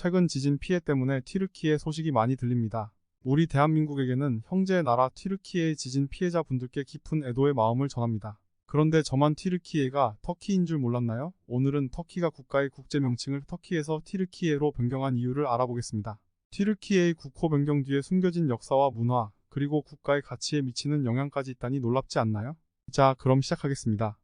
최근 지진 피해 때문에 튀르키예 소식이 많이 들립니다. 우리 대한민국에게는 형제 나라 튀르키예의 지진 피해자 분들께 깊은 애도의 마음을 전합니다. 그런데 저만 튀르키예가 터키인 줄 몰랐나요? 오늘은 터키가 국가의 국제 명칭을 터키에서 튀르키예로 변경한 이유를 알아보겠습니다. 튀르키예의 국호 변경 뒤에 숨겨진 역사와 문화, 그리고 국가의 가치에 미치는 영향까지 있다니 놀랍지 않나요? 자, 그럼 시작하겠습니다.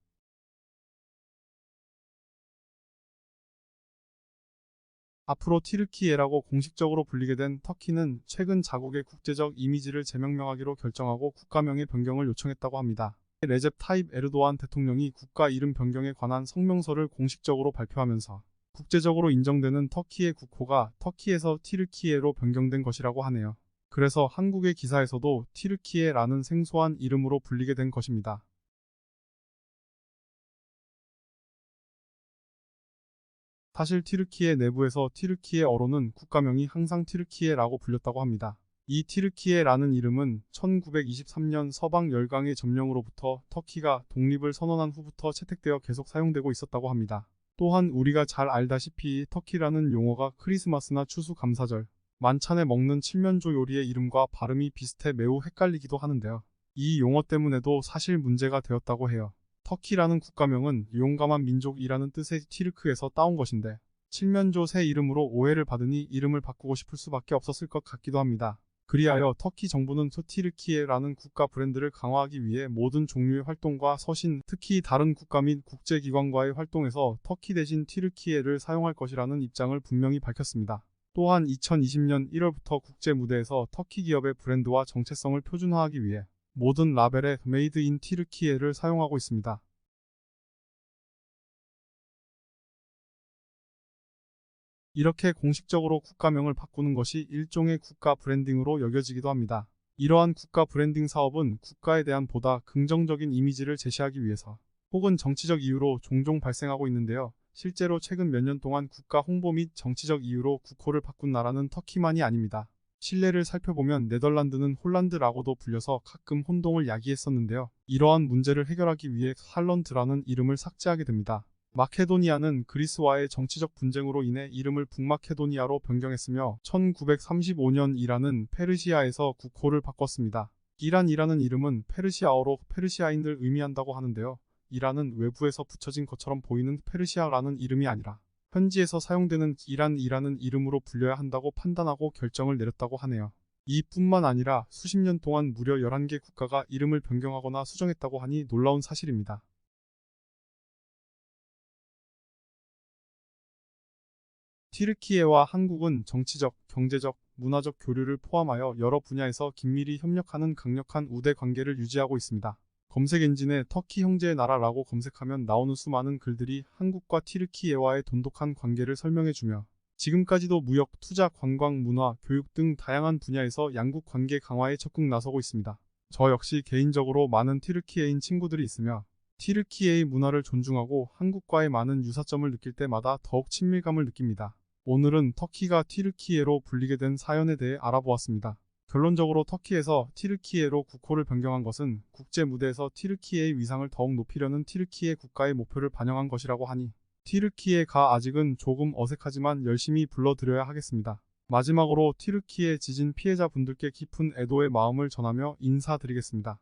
앞으로 튀르키예라고 공식적으로 불리게 된 터키는 최근 자국의 국제적 이미지를 재명명하기로 결정하고 국가명의 변경을 요청했다고 합니다. 레첵 타입 에르도안 대통령이 국가 이름 변경에 관한 성명서를 공식적으로 발표하면서 국제적으로 인정되는 터키의 국호가 터키에서 튀르키예로 변경된 것이라고 하네요. 그래서 한국의 기사에서도 튀르키예라는 생소한 이름으로 불리게 된 것입니다. 사실 튀르키예 내부에서 튀르키예어로는 국가명이 항상 튀르키예라고 불렸다고 합니다. 이 튀르키예라는 이름은 1923년 서방 열강의 점령으로부터 터키가 독립을 선언한 후부터 채택되어 계속 사용되고 있었다고 합니다. 또한 우리가 잘 알다시피 터키라는 용어가 크리스마스나 추수감사절, 만찬에 먹는 칠면조 요리의 이름과 발음이 비슷해 매우 헷갈리기도 하는데요. 이 용어 때문에도 사실 문제가 되었다고 해요. 터키라는 국가명은 용감한 민족이라는 뜻의 튀르크에서 따온 것인데 칠면조 새 이름으로 오해를 받으니 이름을 바꾸고 싶을 수밖에 없었을 것 같기도 합니다. 그리하여 터키 정부는 튀르키예라는 국가 브랜드를 강화하기 위해 모든 종류의 활동과 서신, 특히 다른 국가 및 국제기관과의 활동에서 터키 대신 튀르키예를 사용할 것이라는 입장을 분명히 밝혔습니다. 또한 2020년 1월부터 국제 무대에서 터키 기업의 브랜드와 정체성을 표준화하기 위해 모든 라벨에 메이드 인 튀르키예를 사용하고 있습니다. 이렇게 공식적으로 국가명을 바꾸는 것이 일종의 국가 브랜딩으로 여겨지기도 합니다. 이러한 국가 브랜딩 사업은 국가에 대한 보다 긍정적인 이미지를 제시하기 위해서 혹은 정치적 이유로 종종 발생하고 있는데요. 실제로 최근 몇 년 동안 국가 홍보 및 정치적 이유로 국호를 바꾼 나라는 터키만이 아닙니다. 실내를 살펴보면 네덜란드는 홀란드라고도 불려서 가끔 혼동을 야기했었는데요. 이러한 문제를 해결하기 위해 할런드라는 이름을 삭제하게 됩니다. 마케도니아는 그리스와의 정치적 분쟁으로 인해 이름을 북마케도니아로 변경했으며 1935년 이란은 페르시아에서 국호를 바꿨습니다. 이란이라는 이름은 페르시아어로 페르시아인을 의미한다고 하는데요. 이란은 외부에서 붙여진 것처럼 보이는 페르시아라는 이름이 아니라 현지에서 사용되는 이란이라는 이름으로 불려야 한다고 판단하고 결정을 내렸다고 하네요. 이뿐만 아니라 수십 년 동안 무려 11개 국가가 이름을 변경하거나 수정했다고 하니 놀라운 사실입니다. 튀르키예와 한국은 정치적, 경제적, 문화적 교류를 포함하여 여러 분야에서 긴밀히 협력하는 강력한 우대 관계를 유지하고 있습니다. 검색 엔진에 터키 형제의 나라라고 검색하면 나오는 수많은 글들이 한국과 튀르키예와의 돈독한 관계를 설명해주며 지금까지도 무역, 투자, 관광, 문화, 교육 등 다양한 분야에서 양국 관계 강화에 적극 나서고 있습니다. 저 역시 개인적으로 많은 튀르키예인 친구들이 있으며 튀르키예의 문화를 존중하고 한국과의 많은 유사점을 느낄 때마다 더욱 친밀감을 느낍니다. 오늘은 터키가 튀르키예로 불리게 된 사연에 대해 알아보았습니다. 결론적으로 터키에서 튀르키예로 국호를 변경한 것은 국제 무대에서 튀르키예의 위상을 더욱 높이려는 튀르키예 국가의 목표를 반영한 것이라고 하니 튀르키예가 아직은 조금 어색하지만 열심히 불러드려야 하겠습니다. 마지막으로 튀르키예 지진 피해자 분들께 깊은 애도의 마음을 전하며 인사드리겠습니다.